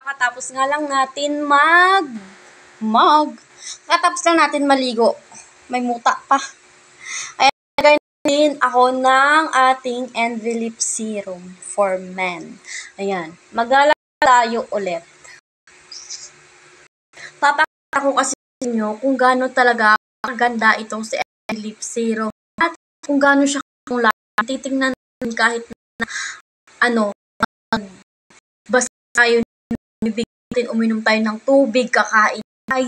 Kakatapos nga lang natin Katapos lang natin maligo. May muta pa. Ayan, nagayin ako ng ating Envelip Serum for Men. Ayan, maglalagay tayo ulit. Papakita ko kasi sa inyo kung gaano talaga maganda itong si Envelip Serum at kung gaano siya kung titingnan natin kahit na basta tayo bibigyan uminom tayo ng tubig, kakain tayo,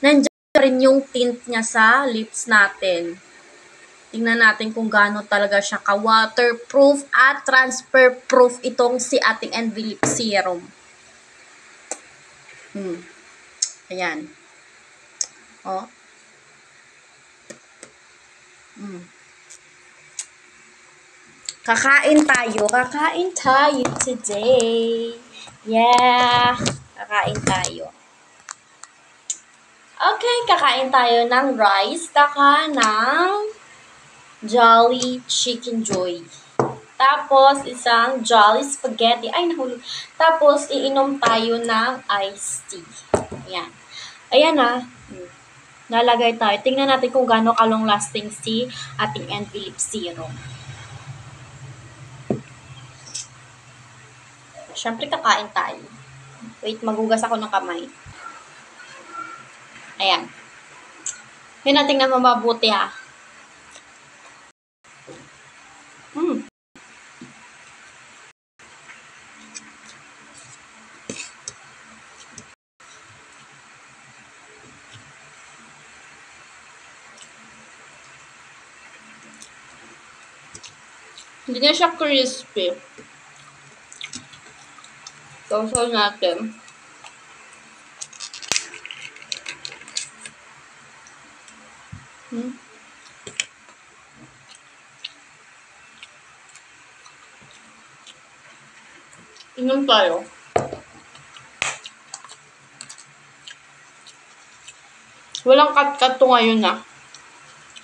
nandiyan rin yung tint niya sa lips natin. Tingnan natin kung gaano talaga siya ka-waterproof at transfer-proof itong si ating Envelip Serum. Ayan. Oh. Kakain tayo today. Yeah, kakain tayo. Okay, kakain tayo ng rice, ng Jolly Chicken Joy. Tapos, isang Jolly Spaghetti. Ay, nahulog. Tapos, iinom tayo ng iced tea. Ayan. Ayan na. Nalagay tayo. Tingnan natin kung gaano ka-long lasting si ating Envelip Serum. Siyempre, kakain tayo. Wait, magugas ako ng kamay. Ayan. Yun natin na mabuti ha. Hindi na siya crispy. Sausaw natin. Inom tayo. Walang cut-cut to ngayon na.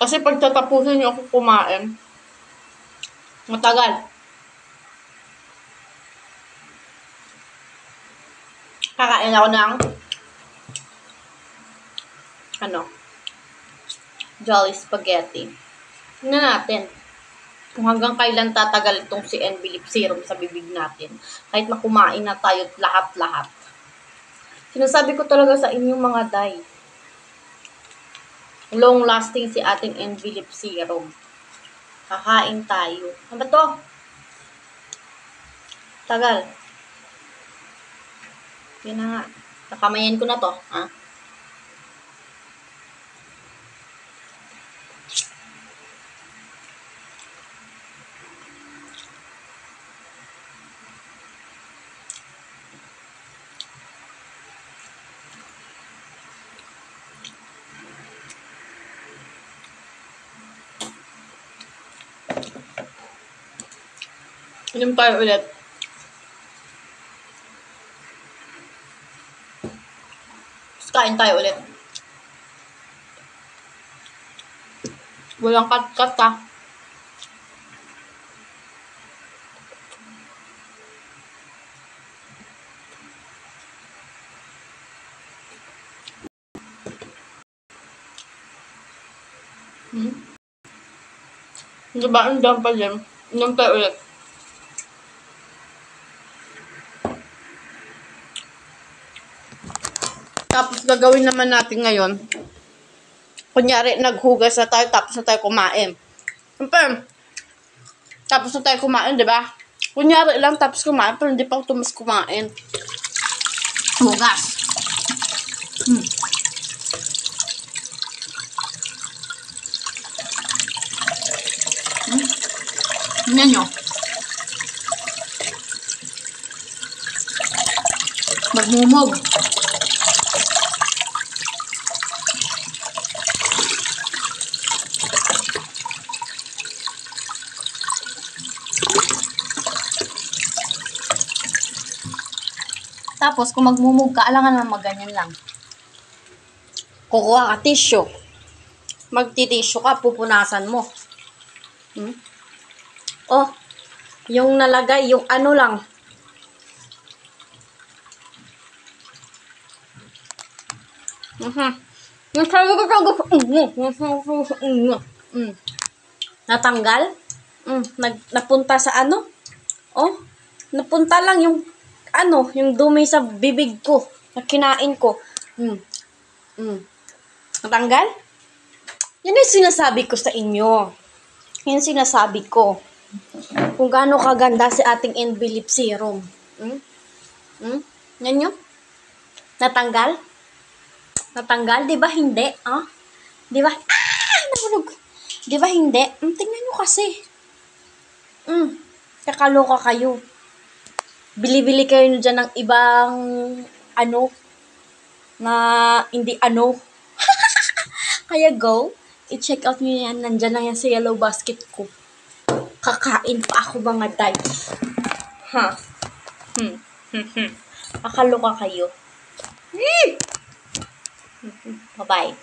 Kasi pag tatapusin niyo ako kumain, matagal. Kakain ako ng Jolly Spaghetti. Tingnan natin kung hanggang kailan tatagal itong si Envelip Serum sa bibig natin. Kahit makumain na tayo lahat-lahat. Sinasabi ko talaga sa inyong mga day, long lasting si ating Envelip Serum. Kakain tayo. Ano ba to? Tagal. Yan na nga. Nakamayan ko na to. Ha? Inom tayo ulit. Kain tayo ulit. Walang cut-cut ha. Diba? Ang dami pa dyan. Inom tayo ulit. Tapos gagawin naman natin ngayon, kunyari naghugas na tayo tapos na tayo kumain. Siyempre, tapos na tayo kumain, di ba? Kunyari lang tapos kumain, pero hindi pa ako tumas kumain. Hugas. Tingnan nyo. Magmumog. Tapos, kung magmumug ka, alangan naman maganyan lang. Kukuha ka tissue. Magti-tissue ka, pupunasan mo. Oh, yung nalagay, yung ano lang. Natanggal? Napunta sa ano? Oh, napunta lang yung yung dumi sa bibig ko. Na kinain ko. Natanggal? Yan yung sinasabi ko sa inyo. Yan sinasabi ko. Kung gaano kaganda si ating Envelip Serum. Yan yun? Natanggal? Natanggal? Di ba hindi? Di ba? Nahulog. Di ba hindi? Tingnan nyo kasi. Kakaloka kayo. Bili-bili kayo dyan ng ibang na hindi Kaya go, i-check out nyo yan. Nandyan lang yan sa yellow basket ko. Kakain pa ako mga day. Kakaloka kayo. Bye-bye.